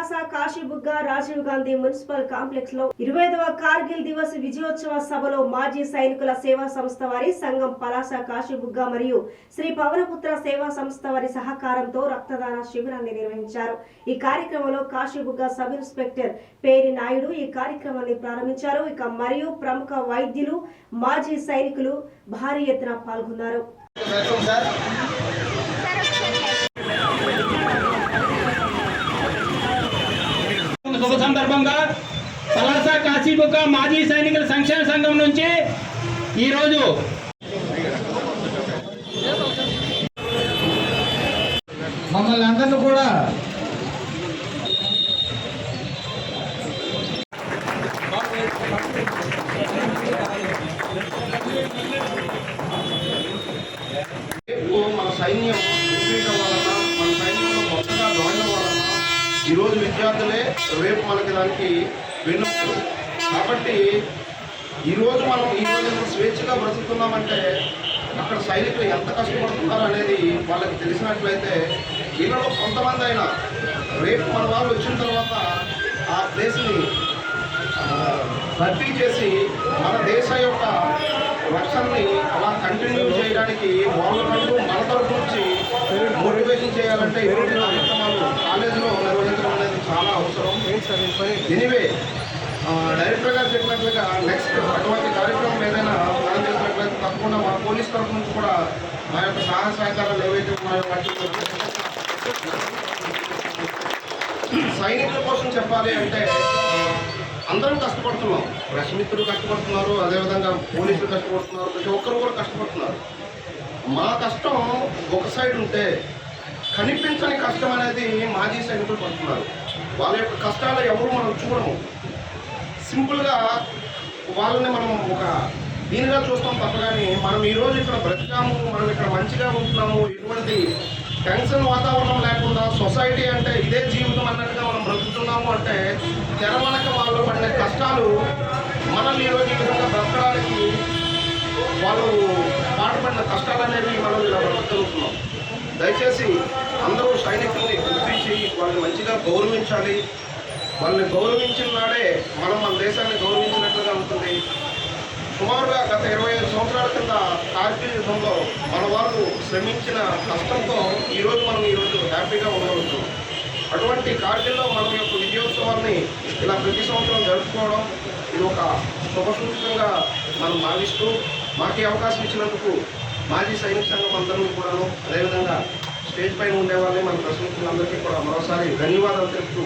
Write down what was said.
Palasa Kashibugga Rajiv Gandhi municipal complex లో 25వ కార్గిల్ దివస్ విజయోత్సవ సభలో మాజీ సైనికుల సేవా సంస్థ వారి సంఘం పలాస కాశీబుగ్గ మరియు శ్రీ పవనపుత్ర సేవా సంస్థ వారి సహకారంతో రక్తదాన శిబిరాన్ని నిర్వహించారు। ఈ కార్యక్రమంలో కాశీబుగ్గ సబ్ ఇన్స్పెక్టర్ పేరి నాయుడు ఈ కార్యక్రమాన్ని ప్రారంభించారు। మరియు ప్రముఖ వైద్యులు మాజీ సైనికులు భారీ ఎత్తున పాల్గొన్నారు। శుభ సందర్భంగా పలాస కాశీబుగ్గ మాజీ సైనికుల సంక్షేమ సంఘం నుంచి ఈరోజు మమ్మల్ని అందరినీ కూడా మన సైన్యం వలన మన సైన్యంలో మొత్తగా జాయిన్ వలన ఈరోజు విద్యార్థులే రేపు మనకి దానికి వెన్నుముక। కాబట్టి ఈరోజు మనం స్వేచ్ఛగా బ్రతుకుతున్నామంటే అక్కడ సైనికులు ఎంత కష్టపడుతున్నారు అనేది వాళ్ళకి తెలిసినట్లయితే వీళ్ళలో కొంతమంది అయినా రేపు మన వాళ్ళు వచ్చిన తర్వాత ఆ ప్లేస్ని భర్తీ చేసి మన దేశ యొక్క రక్షణని అలా కంటిన్యూ చేయడానికి వాళ్ళకంటూ మన తరఫు నుంచి మోటివేషన్ చేయాలంటే ఇటువంటి కార్యక్రమాలు కాలేజీలో నిర్వహించడం అనేది చాలా అవసరం। ఎనీవే డైరెక్టర్ గారు చెప్పినట్లుగా నెక్స్ట్ అటువంటి కార్యక్రమం ఏదైనా ప్లాన్ చేసినట్లయితే తప్పకుండా మా పోలీస్ తరఫు నుంచి కూడా మా యొక్క సహాయ సహకారాలు ఏవైతే ఉన్నాయో సైనికుల కోసం చెప్పాలి అంటే అందరూ కష్టపడుతున్నాం। ప్రెస్ మిత్రులు కష్టపడుతున్నారు, అదేవిధంగా పోలీసులు కష్టపడుతున్నారు, ప్రతి ఒక్కరు కూడా కష్టపడుతున్నారు। మా కష్టం ఒక సైడ్ ఉంటే కనిపించని కష్టం అనేది మాజీ సైనికులు పడుతున్నారు। వాళ్ళ యొక్క కష్టాలు ఎవరు మనం చూడము, సింపుల్గా వాళ్ళని మనం ఒక దీనిగా చూస్తాం తప్ప కానీ మనం ఈరోజు ఇక్కడ బ్రతికాము, మనం ఇక్కడ మంచిగా ఉంటున్నాము, ఎటువంటి టెన్షన్ వాతావరణం లేకుండా సొసైటీ అంటే ఇదే జీవితం అన్నట్టుగా మనం బ్రతుకుతున్నాము అంటే తెరవనక వాళ్ళు పడిన కష్టాలు మనం ఈరోజు ఈ విధంగా బ్రతకడానికి వాళ్ళు పాటుపడిన కష్టాలు అనేవి మనం ఇలా బ్రతుకుతున్నాం। దయచేసి అందరూ సైనికుల్ని గుర్తించి వాళ్ళని మంచిగా గౌరవించాలి। వాళ్ళని గౌరవించిన నాడే మనం మన దేశాన్ని గౌరవించినట్లుగా ఉంటుంది। సుమారుగా గత 25 సంవత్సరాల కింద కార్గిల్ యుద్ధంలో మన వాళ్ళు శ్రమించిన కష్టంతో ఈరోజు మనం హ్యాపీగా ఉండవచ్చు। అటువంటి కార్గిల్లో మనం యొక్క విజయోత్సవాన్ని ఇలా ప్రతి సంవత్సరం జరుపుకోవడం ఇది ఒక శుభసూచకంగా మనం భావిస్తూ మాకు అవకాశం ఇచ్చినందుకు మాజీ సైనిక సంఘం అందరినీ కూడాను, అదేవిధంగా స్టేజ్ పైన ఉండే వాళ్ళని మన ప్రశ్నికులందరికీ కూడా మరోసారి ధన్యవాదాలు తెలుపుతూ